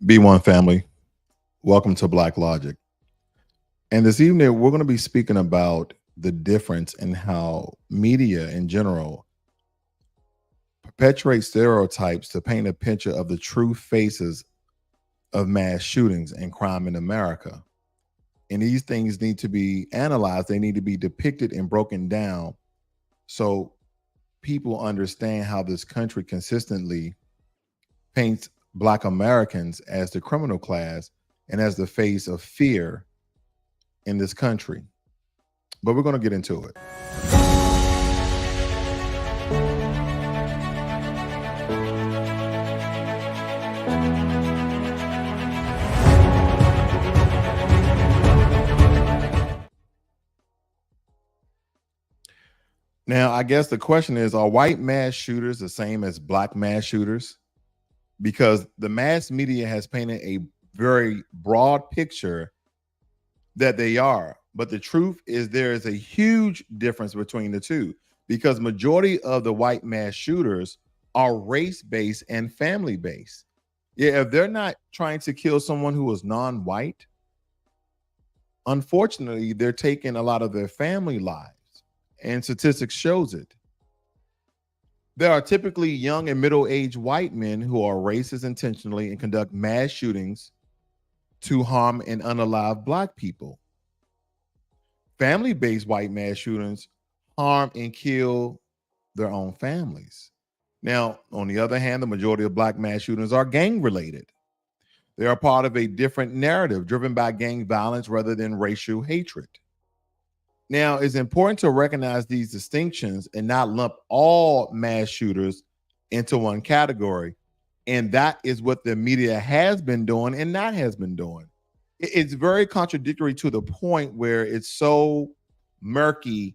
B1 family, welcome to Black Logic. And this evening, we're going to be speaking about the difference in how media in general perpetuates stereotypes to paint a picture of the true faces of mass shootings and crime in America. And these things need to be analyzed, they need to be depicted and broken down so people understand how this country consistently paints Black Americans as the criminal class and as the face of fear in this country. But we're going to get into it. Now, I guess the question is, are white mass shooters the same as Black mass shooters? Because the mass media has painted a very broad picture that they are. But the truth is there is a huge difference between the two, because majority of the white mass shooters are race-based and family-based. Yeah, if they're not trying to kill someone who is non-white, unfortunately, they're taking a lot of their family lives, and statistics shows it. There are typically young and middle-aged white men who are racist intentionally and conduct mass shootings to harm and unalive Black people. Family-based white mass shootings harm and kill their own families. Now, on the other hand, the majority of Black mass shootings are gang-related. They are part of a different narrative driven by gang violence rather than racial hatred. Now, it's important to recognize these distinctions and not lump all mass shooters into one category. And that is what the media has been doing and not has been doing. It's very contradictory to the point where it's so murky,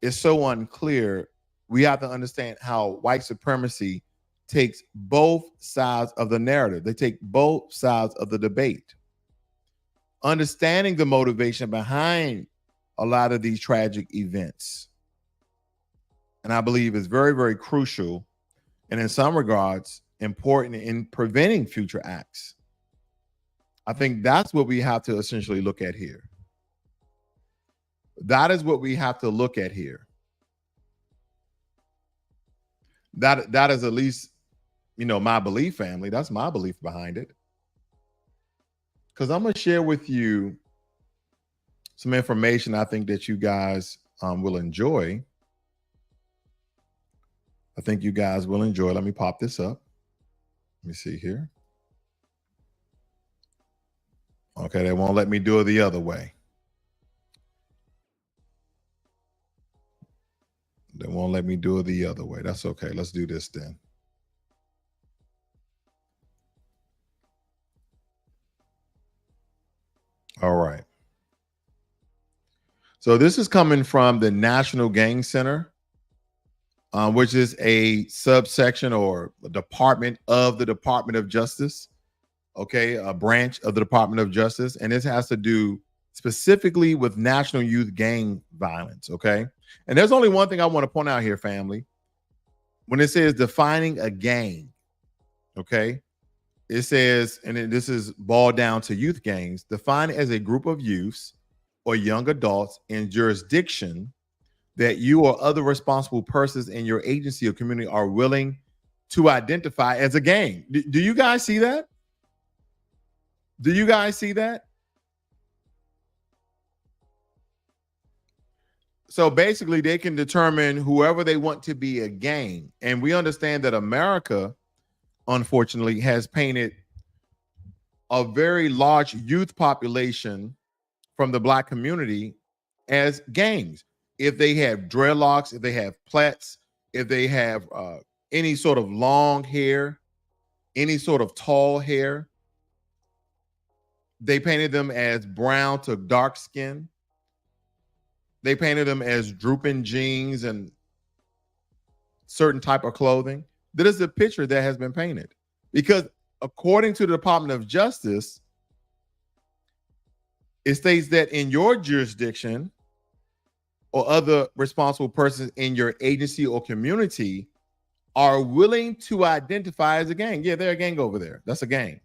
it's so unclear. We have to understand how white supremacy takes both sides of the narrative. They take both sides of the debate. Understanding the motivation behind a lot of these tragic events, and I believe is very, very crucial, and in some regards important in preventing future acts. I think that's what we have to essentially look at here. That is what we have to look at here. That is at least, my belief, family. That's my belief behind it. Because I'm going to share with you some information I think that you guys will enjoy. I think you guys will enjoy. Let me pop this up. Let me see here. Okay, they won't let me do it the other way. They won't let me do it the other way. That's okay. Let's do this then. All right. So this is coming from the National Gang Center, which is a subsection or a department of the Department of Justice. Okay, a branch of the Department of Justice. And this has to do specifically with national youth gang violence. Okay. And there's only one thing I want to point out here, family. When it says defining a gang, okay, it says, and this is boiled down to youth gangs, defined as a group of youths or young adults in jurisdiction that you or other responsible persons in your agency or community are willing to identify as a gang. Do you guys see that? Do you guys see that? So basically, they can determine whoever they want to be a gang. And we understand that America, unfortunately, has painted a very large youth population from the Black community as gangs. If they have dreadlocks, if they have plaits, if they have any sort of long hair, any sort of tall hair, they painted them as brown to dark skin. They painted them as drooping jeans and certain type of clothing. That is the picture that has been painted. Because according to the Department of Justice, it states that in your jurisdiction or other responsible persons in your agency or community are willing to identify as a gang. Yeah, they're a gang over there. That's a gang.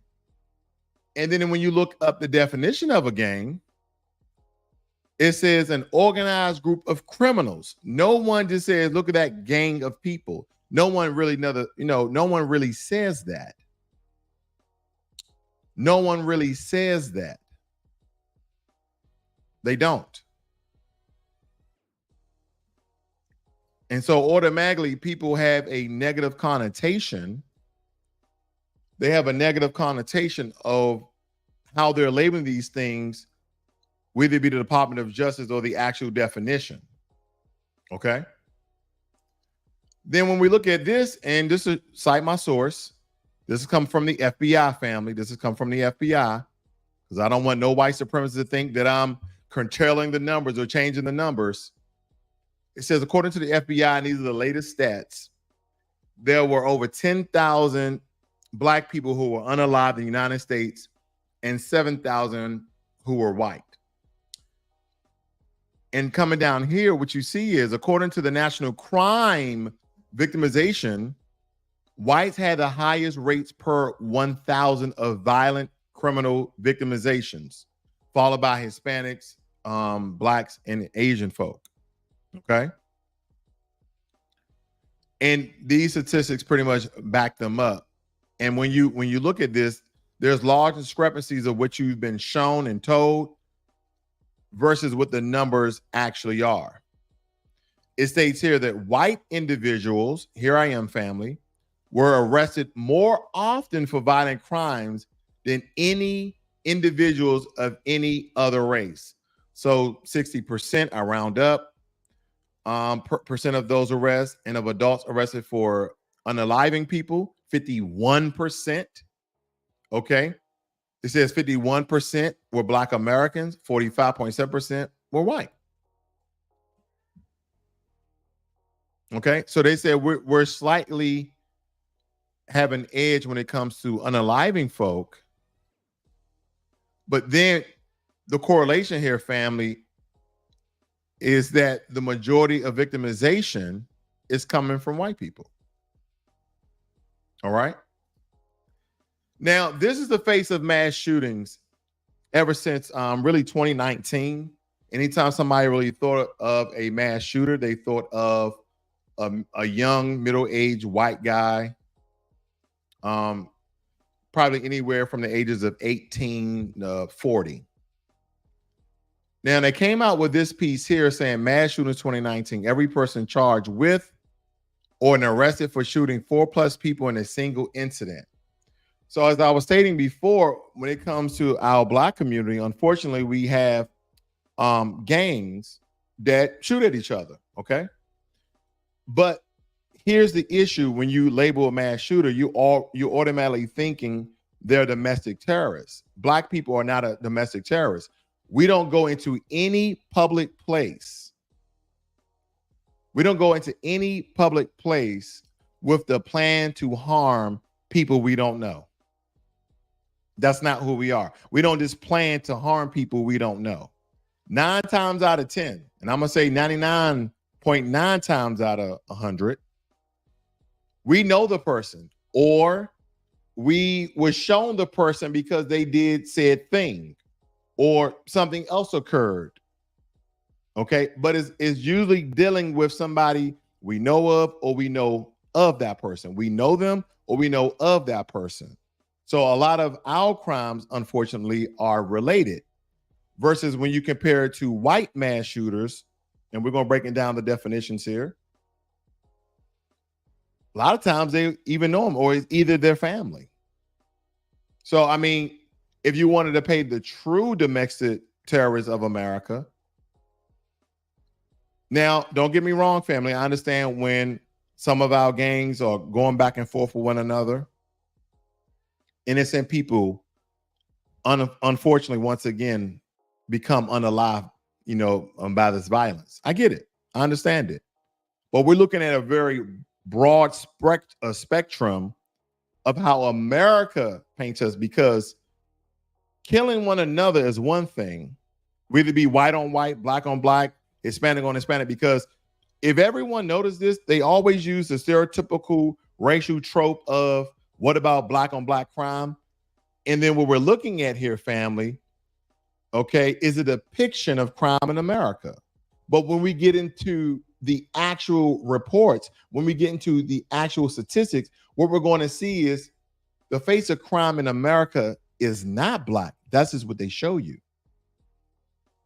And then when you look up the definition of a gang, it says an organized group of criminals. No one just says, look at that gang of people. No one really no one really says that. No one really says that. They don't. And so automatically people have a negative connotation. They have a negative connotation of how they're labeling these things, whether it be the Department of Justice or the actual definition. Okay. Then when we look at this, and this is cite my source, this has come from the FBI family. This has come from the FBI, because I don't want no white supremacists to think that I'm curtailing the numbers or changing the numbers. It says, according to the FBI, and these are the latest stats, there were over 10,000 Black people who were unalived in the United States and 7,000 who were white. And coming down here, what you see is, according to the National Crime Victimization, whites had the highest rates per 1,000 of violent criminal victimizations, followed by Hispanics, Blacks, and Asian folk. Okay. And these statistics pretty much back them up. And when you look at this, there's large discrepancies of what you've been shown and told versus what the numbers actually are. It states here that white individuals, here I am family, were arrested more often for violent crimes than any individuals of any other race. So 60%, I round up, percent of those arrests, and of adults arrested for unaliving people, 51%. Okay. It says 51% were Black Americans, 45.7% were white. Okay. So they said we're slightly have an edge when it comes to unaliving folk. But then the correlation here, family, is that the majority of victimization is coming from white people. All right. Now, this is the face of mass shootings ever since really 2019. Anytime somebody really thought of a mass shooter, they thought of a young, middle-aged white guy, probably anywhere from the ages of 18 to 40. Now, they came out with this piece here saying mass shootings 2019, every person charged with or arrested for shooting 4+ people in a single incident. So as I was stating before, when it comes to our Black community, unfortunately, we have gangs that shoot at each other, okay? But here's the issue: when you label a mass shooter, you're automatically thinking they're domestic terrorists. Black people are not a domestic terrorist. We don't go into any public place. We don't go into any public place with the plan to harm people we don't know. That's not who we are. We don't just plan to harm people we don't know. 9 times out of 10, and I'm going to say 99.9 times out of 100, we know the person, or we were shown the person because they did said thing, or something else occurred. Okay. But it's usually dealing with somebody we know of, or we know of that person. We know them, or we know of that person. So a lot of our crimes, unfortunately, are related, versus when you compare it to white mass shooters, and we're going to break it down the definitions here. A lot of times they even know them, or it's either their family. So, I mean, if you wanted to pay the true domestic terrorists of America, now, don't get me wrong, family. I understand when some of our gangs are going back and forth with one another. Innocent people, unfortunately, once again, become unalive, by this violence. I get it. I understand it. But we're looking at a very broad spectrum of how America paints us, because killing one another is one thing, whether it be white on white, Black on Black, Hispanic on Hispanic, because if everyone noticed this, they always use the stereotypical racial trope of what about Black on Black crime? And then what we're looking at here, family, okay, is a depiction of crime in America. But when we get into the actual reports, when we get into the actual statistics, what we're going to see is the face of crime in America is not black. That's just what they show you.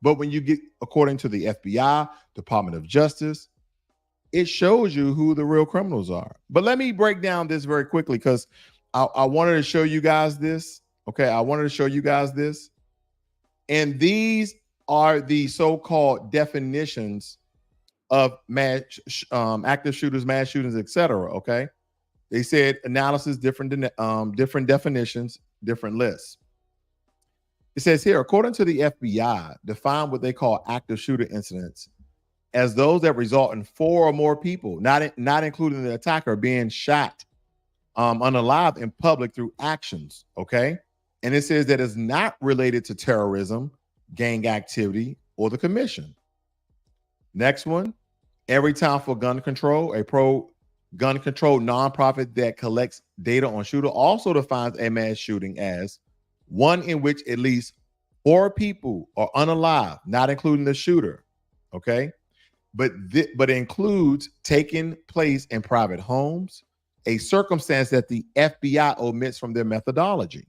But when you get, according to the FBI, Department of Justice, it shows you who the real criminals are. But let me break down this very quickly because I wanted to show you guys this. Okay, I wanted to show you guys this. And these are the so-called definitions of active shooters, mass shootings, etc. Okay, they said analysis, different definitions, different lists. It says here, according to the FBI, define what they call active shooter incidents as those that result in 4 or more people, not including the attacker, being shot unalive in public through actions. Okay, and it says that it's not related to terrorism, gang activity, or the commission. Next one, Everytown for Gun Control, a pro-gun control nonprofit that collects data on shooter, also defines a mass shooting as one in which at least 4 people are unalive, not including the shooter. Okay, but it includes taking place in private homes, a circumstance that the FBI omits from their methodology.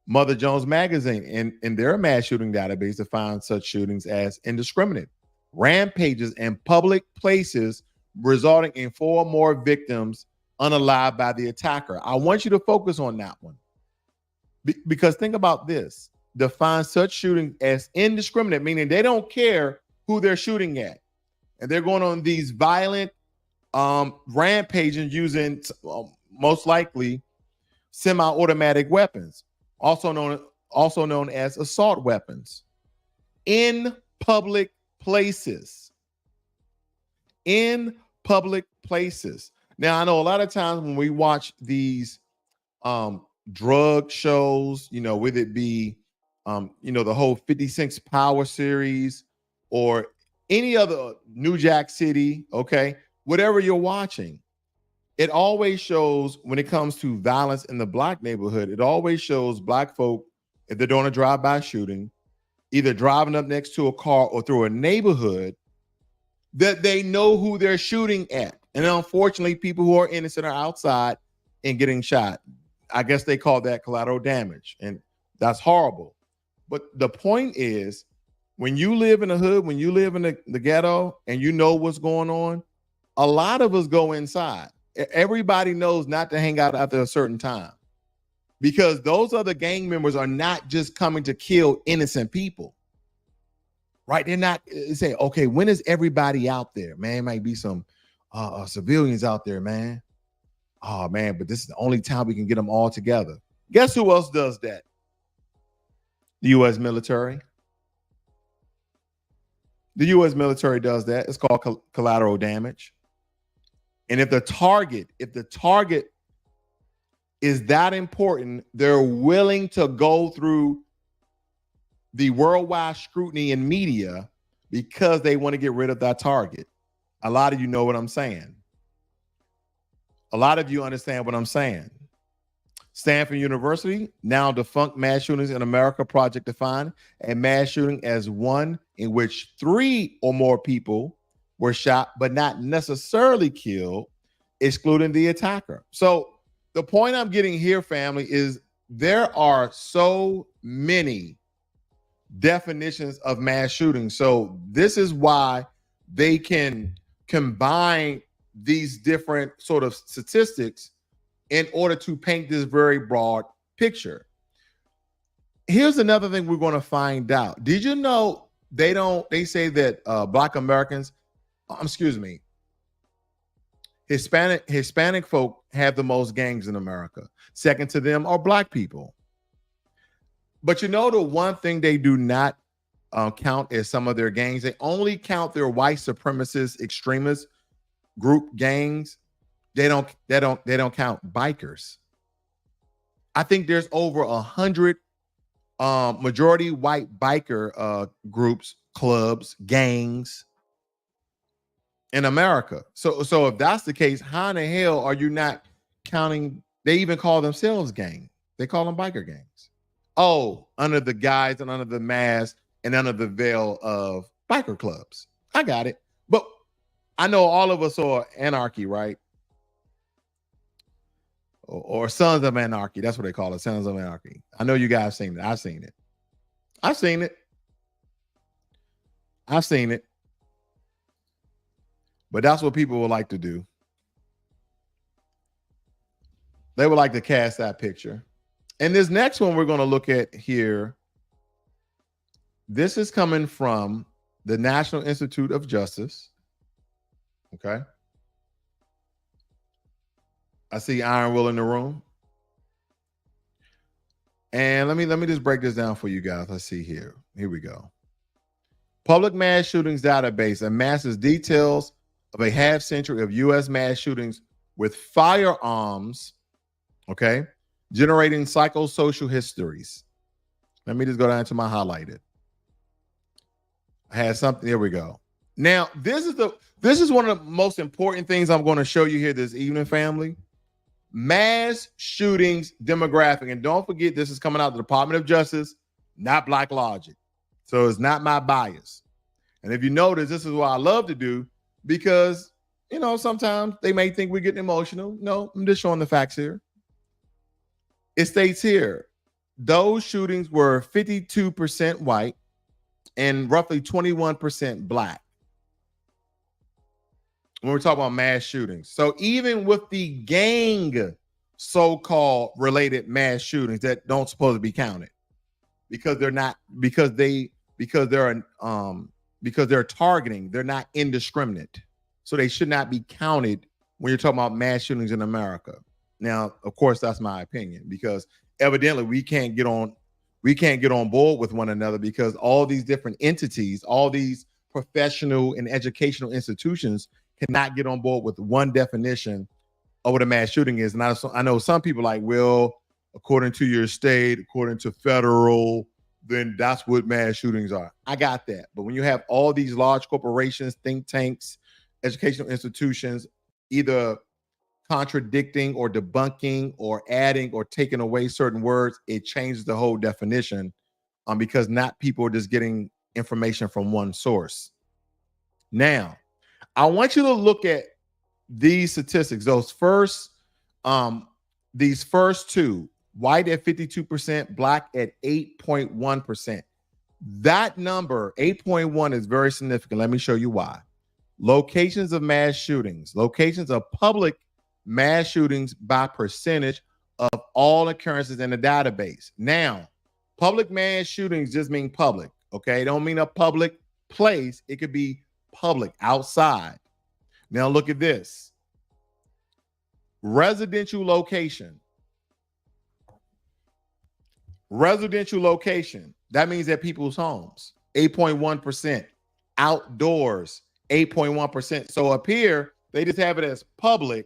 Mother Jones Magazine, in their mass shooting database, defines such shootings as indiscriminate rampages in public places resulting in 4 or more victims unalive by the attacker. I want you to focus on that one. Because think about this. Define such shooting as indiscriminate, meaning they don't care who they're shooting at. And they're going on these violent rampages using most likely semi-automatic weapons, also known as assault weapons, in public places. In public places. Now, I know a lot of times when we watch these drug shows, whether it be the whole 50 Cent Power series or any other New Jack City, okay, whatever you're watching, it always shows, when it comes to violence in the black neighborhood, it always shows black folk, if they're doing a drive-by shooting, either driving up next to a car or through a neighborhood, that they know who they're shooting at. And unfortunately, people who are innocent are outside and getting shot. I guess they call that collateral damage, and that's horrible. But the point is, when you live in the hood, when you live in the ghetto and you know what's going on, a lot of us go inside. Everybody knows not to hang out after a certain time, because those other gang members are not just coming to kill innocent people, right? They're not saying, okay, when is everybody out there, man? It might be some civilians out there, man. Oh, man, but this is the only time we can get them all together. Guess who else does that? The U.S. military. The U.S. military does that. It's called collateral damage. And if the target is that important, they're willing to go through the worldwide scrutiny in media because they want to get rid of that target. A lot of you know what I'm saying. A lot of you understand what I'm saying. Stanford University, now defunct Mass Shootings in America Project, defined a mass shooting as one in which 3 or more people were shot but not necessarily killed, excluding the attacker. So the point I'm getting here, family, is there are so many definitions of mass shootings. So this is why they can combine these different sort of statistics in order to paint this very broad picture. Here's another thing we're going to find out. Did you know they say that Black Americans, Hispanic folk have the most gangs in America. Second to them are Black people. But the one thing they do not count as some of their gangs, they only count their white supremacist extremist group gangs. They don't count bikers. I think there's over 100 majority white biker groups, clubs, gangs in America. So if that's the case, how in the hell are you not counting? They even call themselves gang. They call them biker gangs. Oh, under the guise and under the mask and under the veil of biker clubs. I got it. But I know all of us are anarchy, right? Or Sons of Anarchy. That's what they call it, Sons of Anarchy. I know you guys seen it. I've seen it. I've seen it. I've seen it. But that's what people would like to do. They would like to cast that picture. And this next one we're going to look at here, this is coming from the National Institute of Justice. Okay. I see Iron Will in the room. And let me just break this down for you guys. Let's see here. Here we go. Public Mass Shootings Database amasses details of a half century of U.S. mass shootings with firearms, okay, generating psychosocial histories. Let me just go down to my highlighted. I had something. There we go. Now, this is one of the most important things I'm going to show you here this evening, family. Mass shootings demographic. And don't forget, this is coming out of the Department of Justice, not Black Logic. So it's not my bias. And if you notice, this is what I love to do because, you know, sometimes they may think we're getting emotional. No, I'm just showing the facts here. It states here, those shootings were 52% white and roughly 21% Black. When we're talking about mass shootings. So even with the gang so-called related mass shootings that don't supposed to be counted because they're not, because they're targeting, they're not indiscriminate. So they should not be counted when you're talking about mass shootings in America. Now, of course, that's my opinion because evidently we can't get on board with one another because all these different entities, all these professional and educational institutions cannot get on board with one definition of what a mass shooting is. And I know some people like, well, according to your state, according to federal, then that's what mass shootings are. I got that. But when you have all these large corporations, think tanks, educational institutions, either contradicting or debunking or adding or taking away certain words, it changes the whole definition because not people are just getting information from one source. Now, I want you to look at these statistics. These first two, white at 52%, Black at 8.1%. That number, 8.1, is very significant. Let me show you why. Locations of mass shootings, locations of public mass shootings by percentage of all occurrences in the database. Now, public mass shootings just mean public, okay? It don't mean a public place. It could be public, outside. Now look at this. Residential location. Residential location. That means at people's homes. 8.1%. Outdoors. 8.1%. So up here, they just have it as public.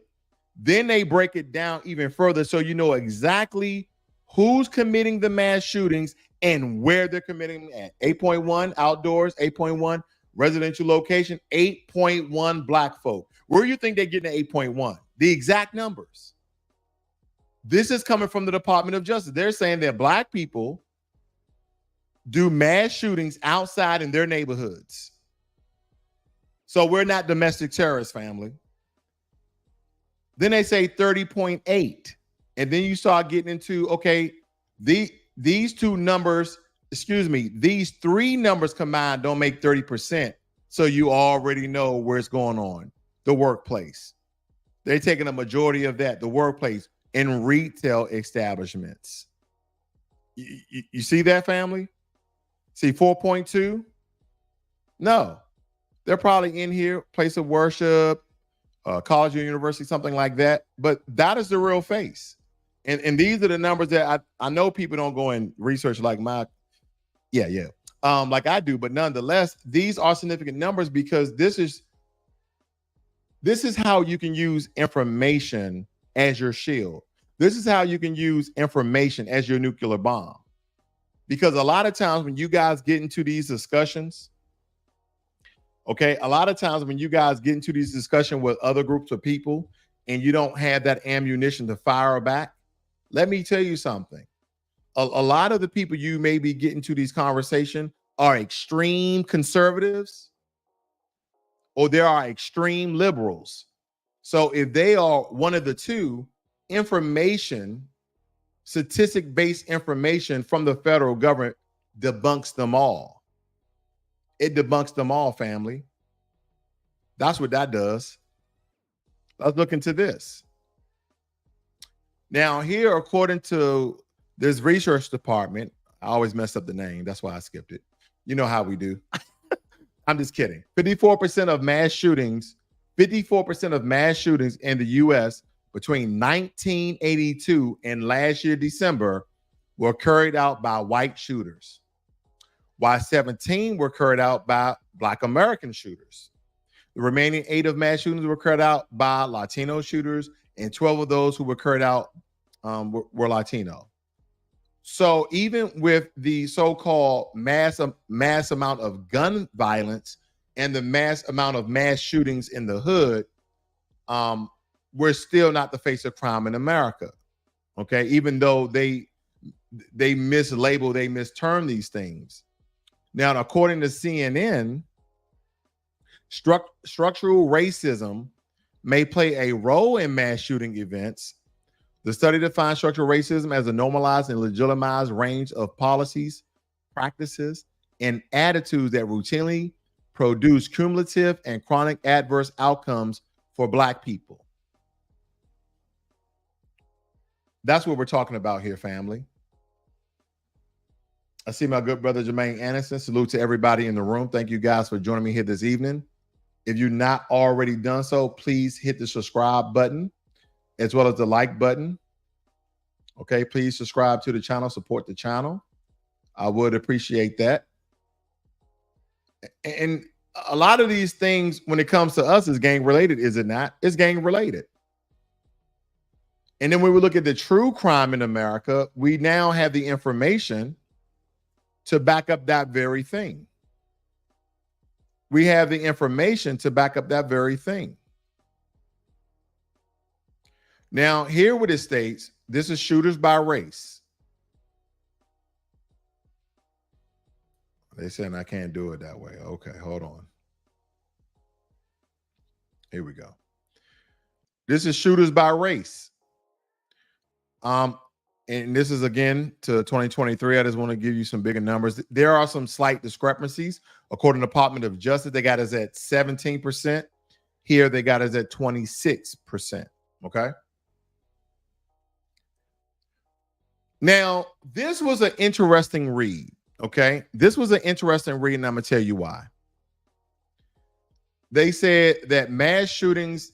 Then they break it down even further so you know exactly who's committing the mass shootings and where they're committing them at. 8.1 outdoors, 8.1 residential location, 8.1 Black folk. Where do you think they're getting 8.1? The exact numbers. This is coming from the Department of Justice. They're saying that Black people do mass shootings outside in their neighborhoods. So we're not domestic terrorist, family. Then they say 30.8. And then you start getting into, okay, these two numbers, these three numbers combined don't make 30%. So you already know where it's going on. The workplace. They're taking a majority of that, the workplace, in retail establishments. You see that, family? See 4.2? No. They're probably in here, place of worship, college or university, something like that. But that is the real face. And these are the numbers that I know people don't go and research like like I do. But nonetheless, these are significant numbers because this is how you can use information as your shield. This is how you can use information as your nuclear bomb. Because a lot of times when you guys get into these discussions, okay, a lot of times when you guys get into these discussions with other groups of people and you don't have that ammunition to fire back, Let me tell you something. A lot of the people you may be getting to these conversations are extreme conservatives or there are extreme liberals. So if they are one of the two, information, statistic-based information from the federal government debunks them all. It debunks them all, family. That's what that does. Let's look into this. Now, here, according to this research department, I always mess up the name. That's why I skipped it. You know how we do. I'm just kidding. 54% of mass shootings in the U.S. between 1982 and last year, December, were carried out by white shooters, while 17 were carried out by Black American shooters. The remaining 8 of mass shootings were carried out by Latino shooters, and 12 of those who were carried out were Latino. So even with the so-called mass amount of gun violence and the mass amount of mass shootings in the hood, we're still not the face of crime in America. Okay, even though they mislabel, they misterm these things. Now, according to CNN, structural racism may play a role in mass shooting events. The study defines structural racism as a normalized and legitimized range of policies, practices, and attitudes that routinely produce cumulative and chronic adverse outcomes for Black people. That's what we're talking about here, family. I see my good brother Jermaine Anderson. Salute to everybody in the room. Thank you guys for joining me here this evening. If you've not already done so, please hit the subscribe button as well as the like button. Okay, please subscribe to the channel, support the channel. I would appreciate that. And a lot of these things, when it comes to us, is gang related, is it not? It's gang related. And then when we look at the true crime in America, we now have the information to back up that very thing. We have the information to back up that very thing. Now, here what it states, this is shooters by race. They saying I can't do it that way. Okay, hold on. Here we go. This is shooters by race. And this is again to 2023. I just want to give you some bigger numbers. There are some slight discrepancies. According to the Department of Justice, they got us at 17%. Here they got us at 26%. Okay. Now, this was an interesting read. Okay. This was an interesting read, and I'm going to tell you why. They said that mass shootings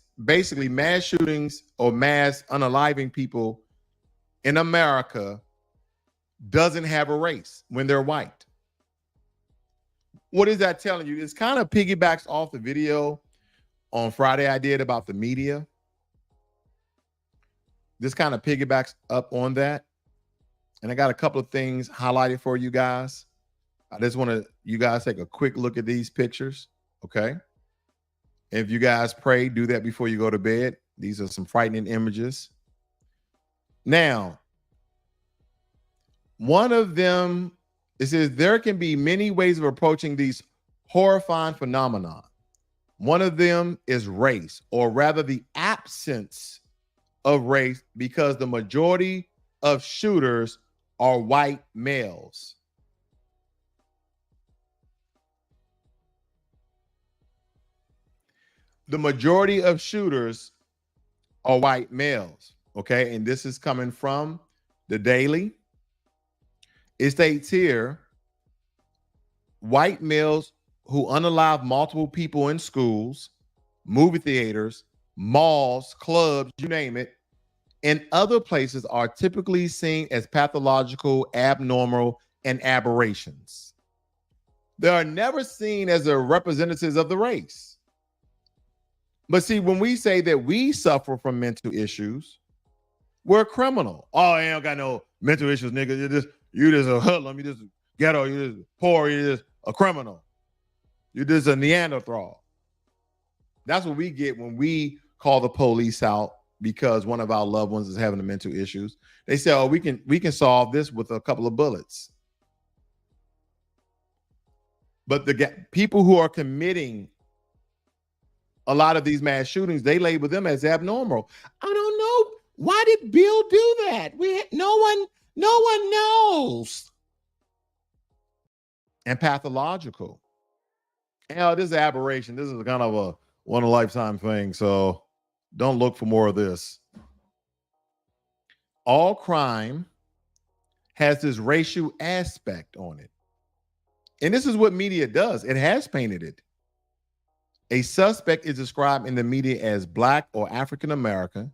or mass unaliving people in America doesn't have a race when they're white. What is that telling you? It's kind of piggybacks off the video on Friday I did about the media. This kind of piggybacks up on that. And I got a couple of things highlighted for you guys. I just want you guys take a quick look at these pictures, okay? If you guys pray, do that before you go to bed. These are some frightening images. Now, one of them, it says there can be many ways of approaching these horrifying phenomena. One of them is race, or rather the absence of race, because the majority of shooters are white males. The majority of shooters are white males. Okay, and this is coming from the Daily. It states here, white males who unalive multiple people in schools, movie theaters, malls, clubs, you name it, and other places are typically seen as pathological, abnormal, and aberrations. They are never seen as the representatives of the race. But see, when we say that we suffer from mental issues, we're a criminal. Oh, I ain't got no mental issues, nigga. You just a hoodlum. You just ghetto. You just poor. You just a criminal. You just a Neanderthal. That's what we get when we call the police out because one of our loved ones is having mental issues. They say, oh, we can solve this with a couple of bullets. But the people who are committing a lot of these mass shootings, they label them as abnormal. I don't know. Why did Bill do that? No one knows. And pathological. This is aberration. This is kind of a one in a lifetime thing. So don't look for more of this. All crime has this racial aspect on it. And this is what media does. It has painted it. A suspect is described in the media as Black or African American,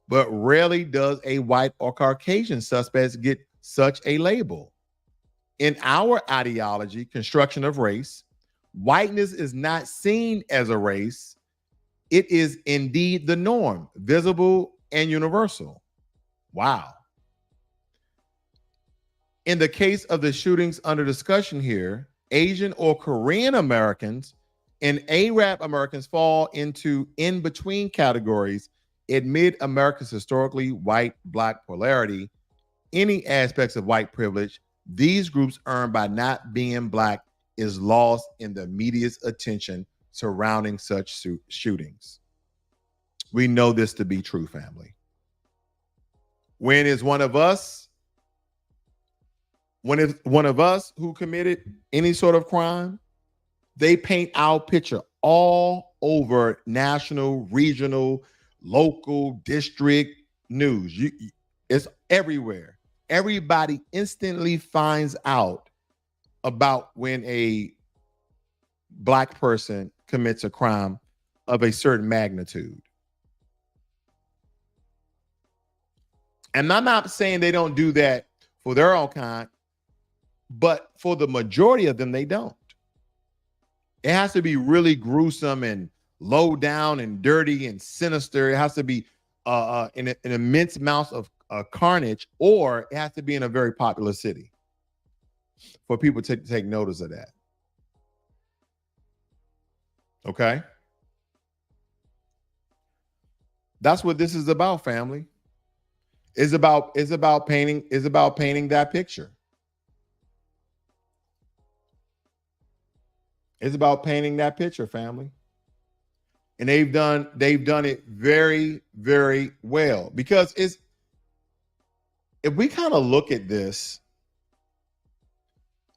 but rarely does a white or Caucasian suspect get such a label. In our ideology, construction of race, whiteness is not seen as a race. It is indeed the norm, visible and universal. Wow. In the case of the shootings under discussion here, Asian or Korean Americans and Arab Americans fall into in-between categories amid America's historically white-Black polarity. Any aspects of white privilege these groups earn by not being Black is lost in the media's attention surrounding such shootings. We know this to be true, family. When is one of us who committed any sort of crime, they paint our picture all over national, regional, local, district news. It's everywhere. Everybody instantly finds out about when a Black person commits a crime of a certain magnitude. And I'm not saying they don't do that for their own kind, but for the majority of them, they don't. It has to be really gruesome and low down and dirty and sinister. It has to be an immense amount of carnage, or it has to be in a very popular city for people to take notice of that. Okay? That's what this is about, family. It's about painting that picture. It's about painting that picture, family. And they've done it very, very well, because if we kind of look at this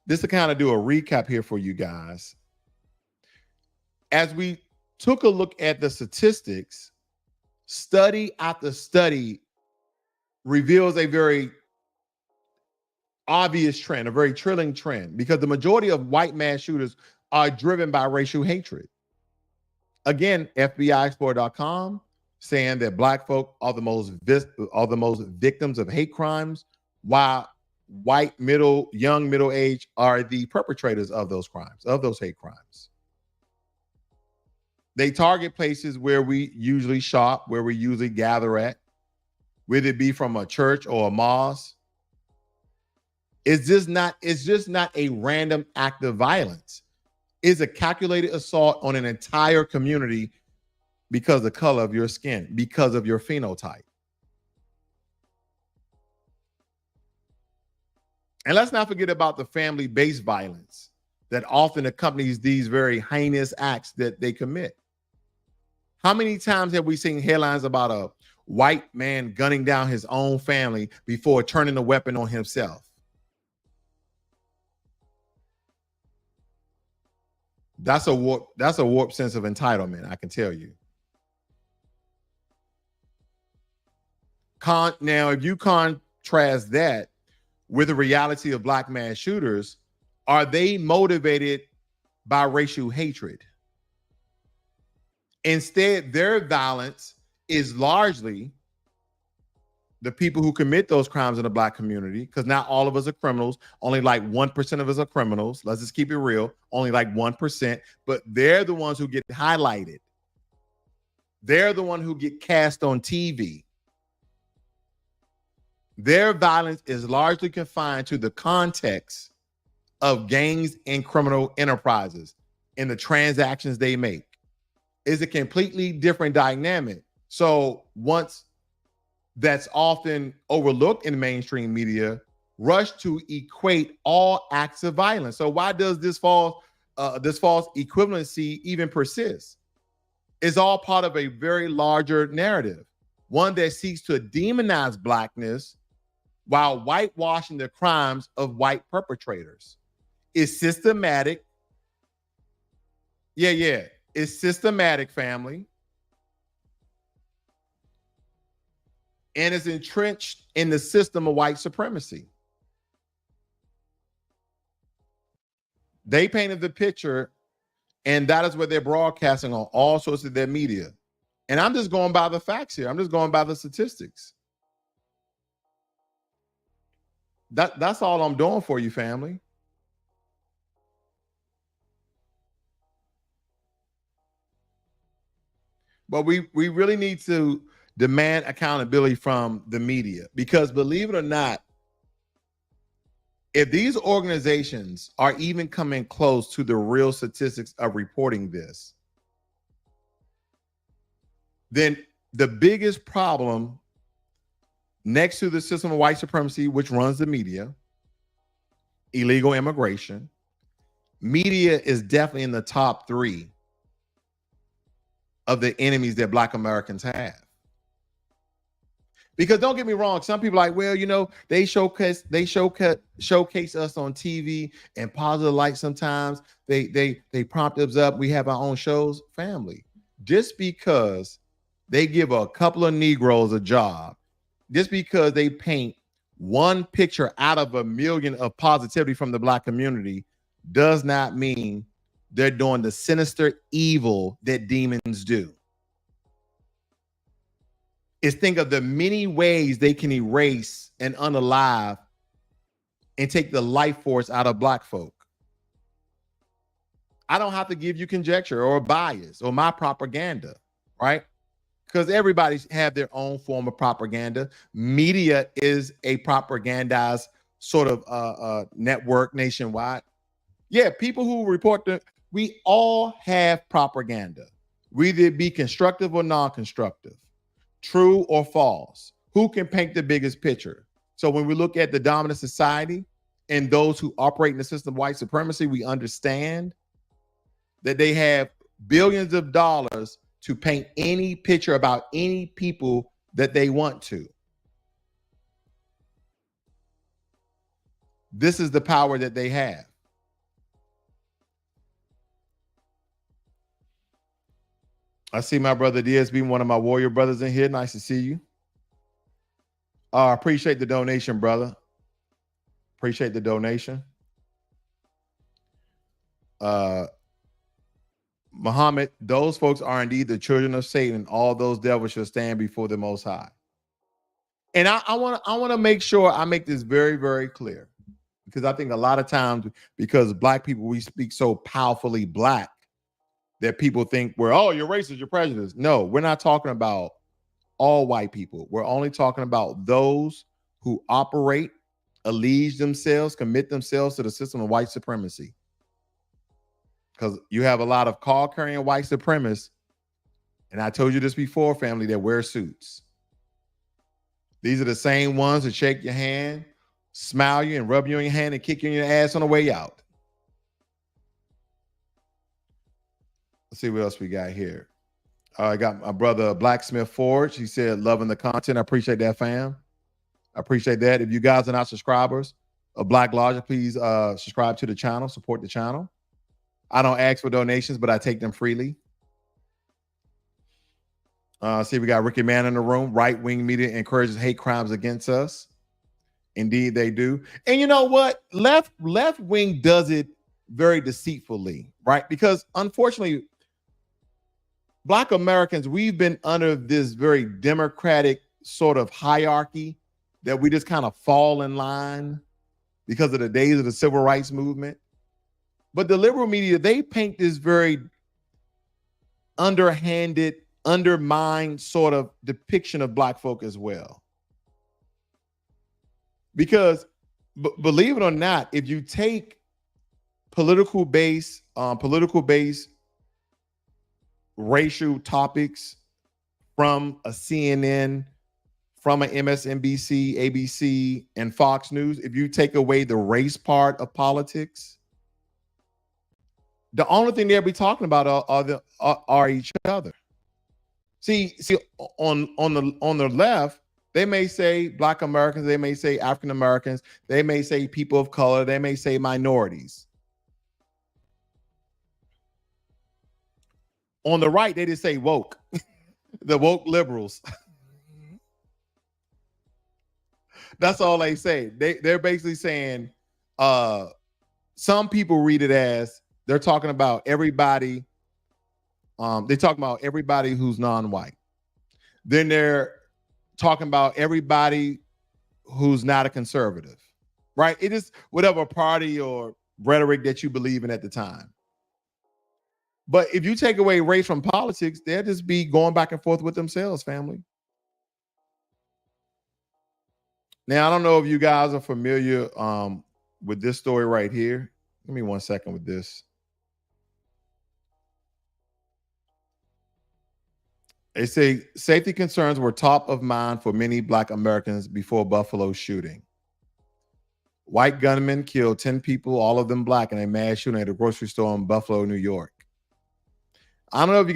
to kind of do a recap here for you guys. As we took a look at the statistics, study after study reveals a very obvious trend, a very thrilling trend, because the majority of white mass shooters are driven by racial hatred. Again, FBIExplorer.com saying that Black folk are the most victims of hate crimes, while white young middle age are the perpetrators of those crimes, of those hate crimes. They target places where we usually shop, where we usually gather at, whether it be from a church or a mosque. It's just not a random act of violence. It's a calculated assault on an entire community because of the color of your skin, because of your phenotype. And let's not forget about the family-based violence that often accompanies these very heinous acts that they commit. How many times have we seen headlines about a white man gunning down his own family before turning the weapon on himself? That's a warped sense of entitlement, I can tell you. Now, if you contrast that with the reality of Black mass shooters, are they motivated by racial hatred? Instead, their violence is largely the people who commit those crimes in the Black community, because not all of us are criminals. Only like 1% of us are criminals. Let's just keep it real. Only like 1%, but they're the ones who get highlighted. They're the one who get cast on TV. Their violence is largely confined to the context of gangs and criminal enterprises and the transactions they make. It's a completely different dynamic So once that's often overlooked in mainstream media, rush to equate all acts of violence. So why does this false equivalency even persist? It's all part of a very larger narrative, one that seeks to demonize blackness while whitewashing the crimes of white perpetrators. It's systematic. Yeah. It's systematic, family. And it's entrenched in the system of white supremacy. They painted the picture, and that is what they're broadcasting on all sorts of their media. And I'm just going by the facts here. I'm just going by the statistics. That's all I'm doing for you, family. But we really need to demand accountability from the media, because believe it or not, if these organizations are even coming close to the real statistics of reporting this, then the biggest problem next to the system of white supremacy, which runs the media, illegal immigration, media is definitely in the top 3 of the enemies that Black Americans have. Because don't get me wrong, some people are like, well, you know, they showcase us on TV and positive light sometimes. They prompt us up. We have our own shows. Family, just because they give a couple of Negroes a job, just because they paint one picture out of a million of positivity from the Black community, does not mean they're doing the sinister evil that demons do. Is think of the many ways they can erase and unalive and take the life force out of Black folk. I don't have to give you conjecture or bias or my propaganda, right? Because everybody have their own form of propaganda. Media is a propagandized sort of network nationwide. Yeah, people who report we all have propaganda, whether it be constructive or non-constructive, true or false. Who can paint the biggest picture? So when we look at the dominant society and those who operate in the system of white supremacy, we understand that they have billions of dollars to paint any picture about any people that they want to. This is the power that they have. I see my brother DSB, one of my warrior brothers in here. Nice to see you. I appreciate the donation, brother. Appreciate the donation. Muhammad, those folks are indeed the children of Satan. All those devils shall stand before the Most High. And I want to make sure I make this very, very clear, because I think a lot of times, because Black people, we speak so powerfully Black that people think we're, oh, you're racist, you're prejudiced. No, we're not talking about all white people. We're only talking about those who operate, allege themselves, commit themselves to the system of white supremacy. Because you have a lot of card-carrying white supremacists, and I told you this before, family, that wear suits. These are the same ones that shake your hand, smile you, and rub you in your hand and kick you in your ass on the way out. Let's see what else we got here. I got my brother Blacksmith Forge. He said, loving the content. I appreciate that, fam. I appreciate that. If you guys are not subscribers of Black Logic, please subscribe to the channel, support the channel. I don't ask for donations, but I take them freely. See, we got Ricky Man in the room. Right-wing media encourages hate crimes against us. Indeed, they do. And you know what? Left wing does it very deceitfully, right? Because unfortunately, Black Americans, we've been under this very democratic sort of hierarchy that we just kind of fall in line because of the days of the civil rights movement. But the liberal media, they paint this very underhanded, undermined sort of depiction of Black folk as well. Because believe it or not, if you take political based racial topics from a CNN, from an MSNBC, ABC, and Fox News, if you take away the race part of politics, the only thing they'll be talking about are each other. See, on the left, they may say Black Americans, they may say African Americans, they may say people of color, they may say minorities. On the right, they just say woke, the woke liberals. That's all they say. They're basically saying some people read it as they're talking about everybody. They're talking about everybody who's non-white. Then they're talking about everybody who's not a conservative, right? It is whatever party or rhetoric that you believe in at the time. But if you take away race from politics, they'll just be going back and forth with themselves, family. Now, I don't know if you guys are familiar with this story right here. Give me 1 second with this. They say safety concerns were top of mind for many Black Americans before Buffalo shooting. White gunmen killed 10 people, all of them Black, in a mass shooting at a grocery store in Buffalo, New York. I don't know if you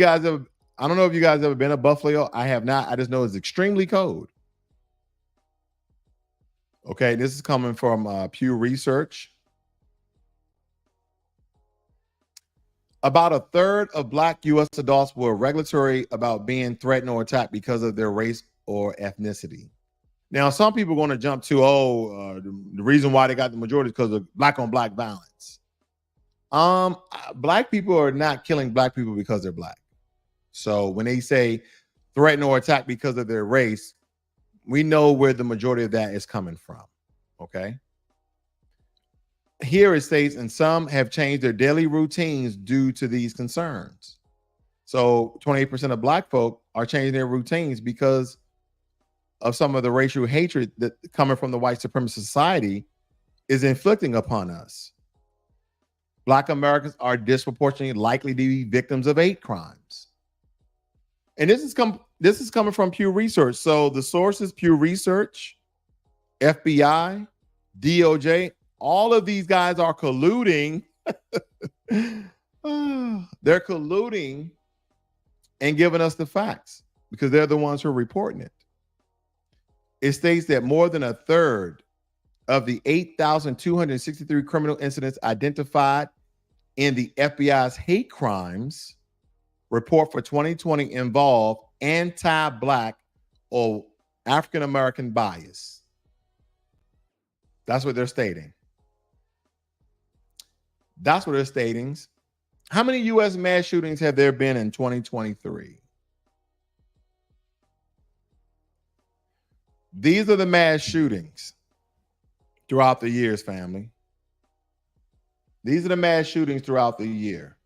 guys ever been to Buffalo. I have not. I just know it's extremely cold. Okay, this is coming from Pew Research. About a third of Black U.S. adults were regulatory about being threatened or attacked because of their race or ethnicity. Now, some people are going to jump to, the reason why they got the majority is because of Black on Black violence. Black people are not killing Black people because they're Black. So when they say threaten or attack because of their race, we know where the majority of that is coming from. Okay. Here it states, and some have changed their daily routines due to these concerns. So 28% of Black folk are changing their routines because of some of the racial hatred that coming from the white supremacist society is inflicting upon us. Black Americans are disproportionately likely to be victims of hate crimes. And this is coming from Pew Research. So the sources, Pew Research, FBI, DOJ, all of these guys are colluding. They're colluding and giving us the facts because they're the ones who are reporting it. It states that more than a third of the 8,263 criminal incidents identified in the FBI's hate crimes report for 2020 involve anti-Black or African-American bias. That's what they're stating. That's what they're stating. How many U.S. mass shootings have there been in 2023? These are the mass shootings throughout the years, family. These are the mass shootings throughout the year.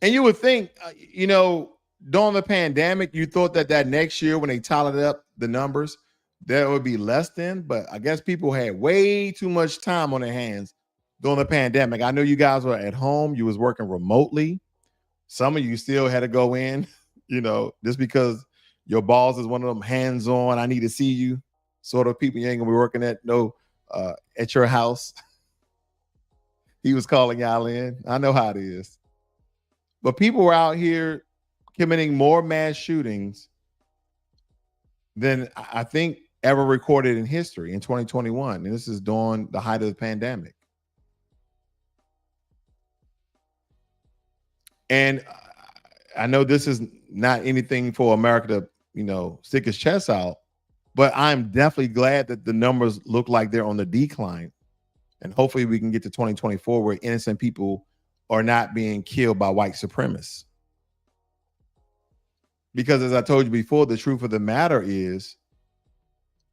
And you would think, during the pandemic, you thought that next year when they tallied up the numbers, there would be less than, but I guess people had way too much time on their hands during the pandemic. I know you guys were at home. You was working remotely. Some of you still had to go in, just because your boss is one of them hands-on, I need to see you sort of people. You ain't gonna be working at your house. He was calling y'all in. I know how it is. But people were out here committing more mass shootings than I think ever recorded in history in 2021. And this is during the height of the pandemic. And I know this is not anything for America to, stick his chest out, but I'm definitely glad that the numbers look like they're on the decline. And hopefully we can get to 2024 where innocent people are not being killed by white supremacists. Because as I told you before, the truth of the matter is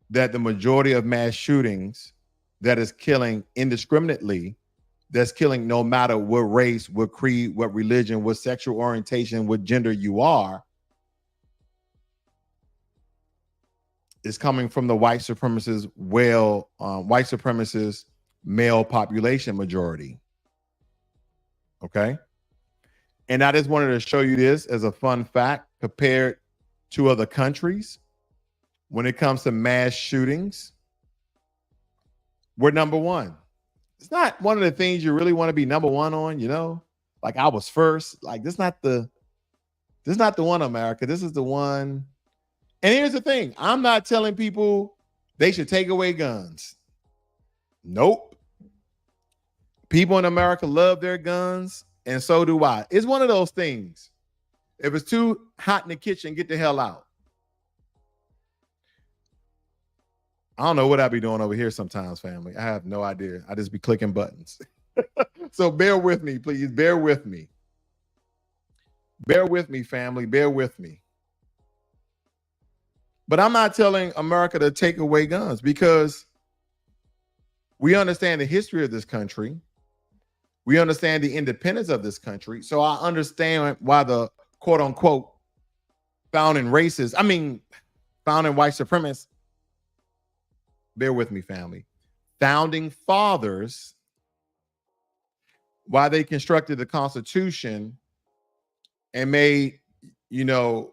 that the majority of mass shootings that is killing indiscriminately, that's killing no matter what race, what creed, what religion, what sexual orientation, what gender you are, is coming from the white supremacist male population majority. Okay. And I just wanted to show you this as a fun fact compared to other countries. When it comes to mass shootings, we're number one. It's not one of the things you really want to be number one on, you know? Like I was first. Like this is not the one, America. This is the one. And here's the thing. I'm not telling people they should take away guns. Nope. People in America love their guns, and so do I. It's one of those things. If it's too hot in the kitchen, get the hell out. I don't know what I be doing over here sometimes, family. I have no idea. I just be clicking buttons. So bear with me, please. Bear with me. Bear with me, family. Bear with me. But I'm not telling America to take away guns because we understand the history of this country. We understand the independence of this country. So I understand why the quote unquote founding white supremacists, bear with me, family, founding fathers, why they constructed the Constitution and made, you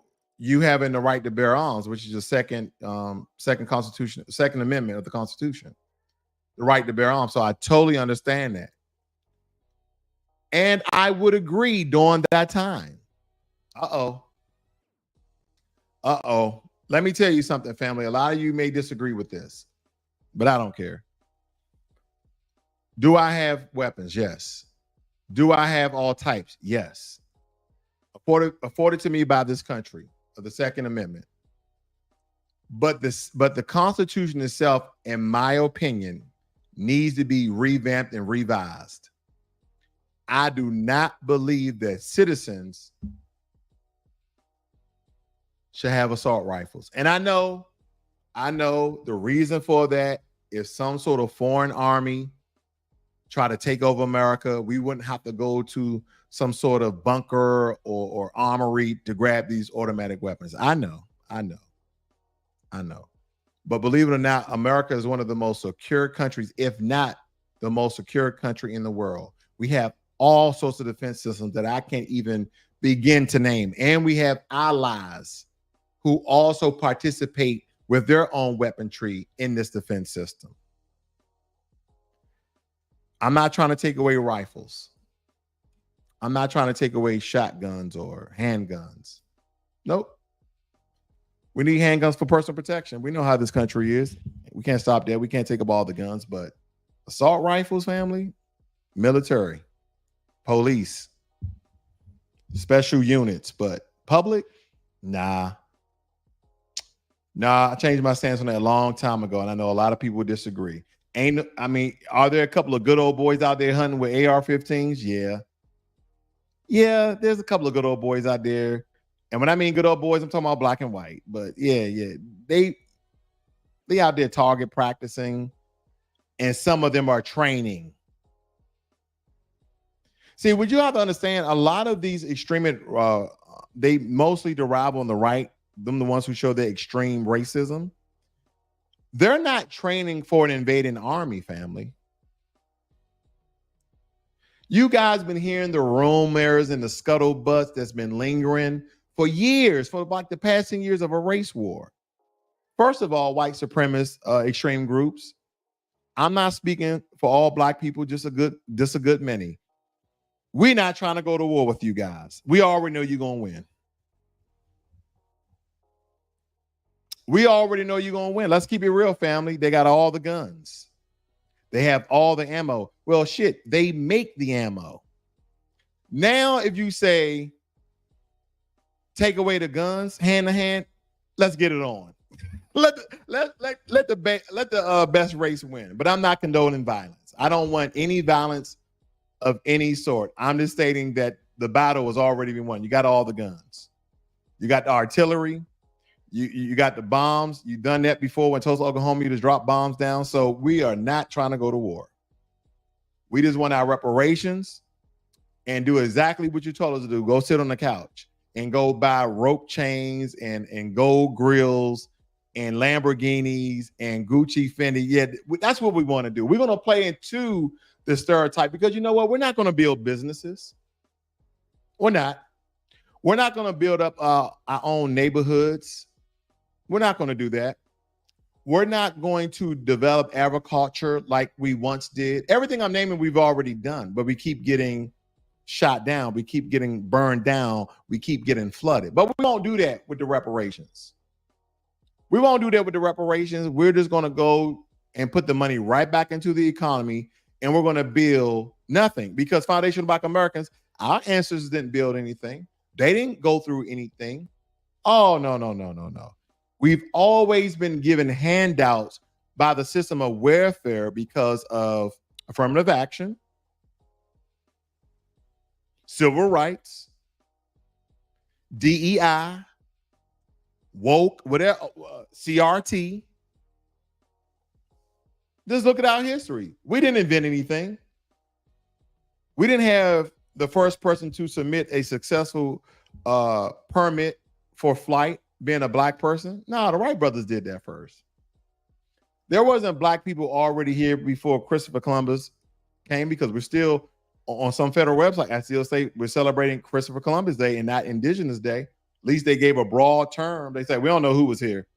having the right to bear arms, which is the second amendment of the Constitution, the right to bear arms. So I totally understand that. And I would agree during that time. Uh-oh. Let me tell you something, family. A lot of you may disagree with this, but I don't care. Do I have weapons? Yes. Do I have all types? Yes. Afforded to me by this country of the Second Amendment. But the Constitution itself, in my opinion, needs to be revamped and revised. I do not believe that citizens should have assault rifles. And I know the reason for that is some sort of foreign army try to take over America. We wouldn't have to go to some sort of bunker or armory to grab these automatic weapons. I know. But believe it or not, America is one of the most secure countries, if not the most secure country in the world. We have all sorts of defense systems that I can't even begin to name. And we have allies who also participate with their own weaponry in this defense system. I'm not trying to take away rifles. I'm not trying to take away shotguns or handguns. Nope. We need handguns for personal protection. We know how this country is. We can't stop there. We can't take up all the guns, but assault rifles, family, military, police, special units, but public, nah. I changed my stance on that a long time ago, and I know a lot of people disagree. Are there a couple of good old boys out there hunting with AR-15s? Yeah, there's a couple of good old boys out there. And when I mean good old boys, I'm talking about black and white. But yeah, they out there target practicing, and some of them are training. See, what you have to understand, a lot of these extremists, they mostly derive on the right, them the ones who show the extreme racism. They're not training for an invading army, family. You guys been hearing the rumors and the scuttlebutts that's been lingering for years, for like the past 10 years of a race war. First of all, white supremacist extreme groups. I'm not speaking for all black people, just a good many. We're not trying to go to war with you guys. We already know you're going to win. We already know you're going to win. Let's keep it real, family. They got all the guns. They have all the ammo. Well, shit, they make the ammo. Now, if you say, take away the guns, hand to hand, let's get it on. Let the best race win. But I'm not condoning violence. I don't want any violence of any sort. I'm just stating that the battle has already been won. You got all the guns. You got the artillery. You got the bombs. You've done that before when Tulsa, Oklahoma, you just drop bombs down. So we are not trying to go to war. We just want our reparations and do exactly what you told us to do. Go sit on the couch and go buy rope chains and gold grills and Lamborghinis and Gucci, Fendi. Yeah, that's what we want to do. We're going to play into the stereotype because you know what? We're not going to build businesses. We're not. We're not going to build up our own neighborhoods. We're not going to do that. We're not going to develop agriculture like we once did. Everything I'm naming, we've already done, but we keep getting shot down. We keep getting burned down. We keep getting flooded. But we won't do that with the reparations. We won't do that with the reparations. We're just going to go and put the money right back into the economy, and we're going to build nothing, because Foundation of Black Americans, our ancestors didn't build anything. They didn't go through anything. Oh, no, no, no, no, no. We've always been given handouts by the system of welfare because of affirmative action, civil rights, DEI, woke, whatever, CRT. Just look at our history. We didn't invent anything. We didn't have the first person to submit a successful permit for flight being a black person. No, the Wright brothers did that first. There wasn't black people already here before Christopher Columbus came, because we're still on some federal website. I still say we're celebrating Christopher Columbus Day and not Indigenous Day. At least they gave a broad term. They say we don't know who was here.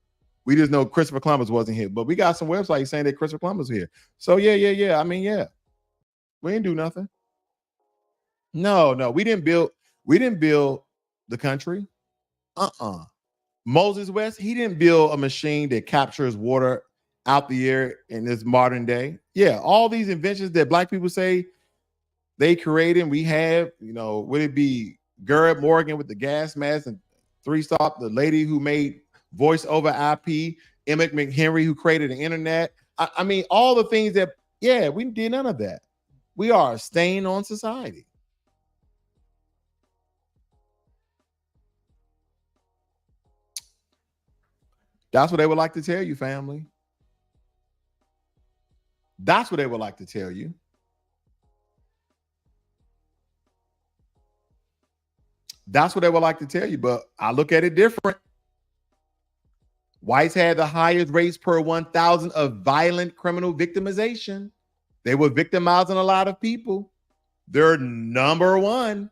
We just know Christopher Columbus wasn't here. But we got some websites saying that Christopher Columbus was here. So yeah. I mean, yeah. We didn't do nothing. No, we didn't build the country. Moses West, he didn't build a machine that captures water out the air in this modern day. Yeah, all these inventions that black people say they created, and we have, would it be Garrett Morgan with the gas mask, and Three Stop, the lady who made voice over IP, Emmett McHenry, who created the internet. I mean, all the things that, we did none of that. We are a stain on society. That's what they would like to tell you, family. That's what they would like to tell you. That's what they would like to tell you, but I look at it different. Whites had the highest rates per 1,000 of violent criminal victimization. They were victimizing a lot of people. They're number one.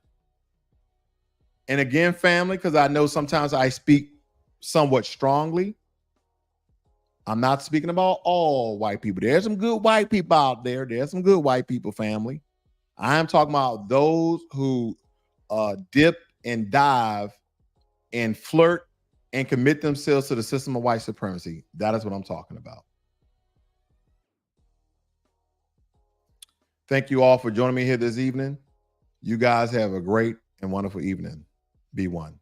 And again, family, because I know sometimes I speak somewhat strongly, I'm not speaking about all white people. There's some good white people out there. There's some good white people, family. I'm talking about those who dip and dive and flirt and commit themselves to the system of white supremacy. That is what I'm talking about. Thank you all for joining me here this evening. You guys have a great and wonderful evening. Be one.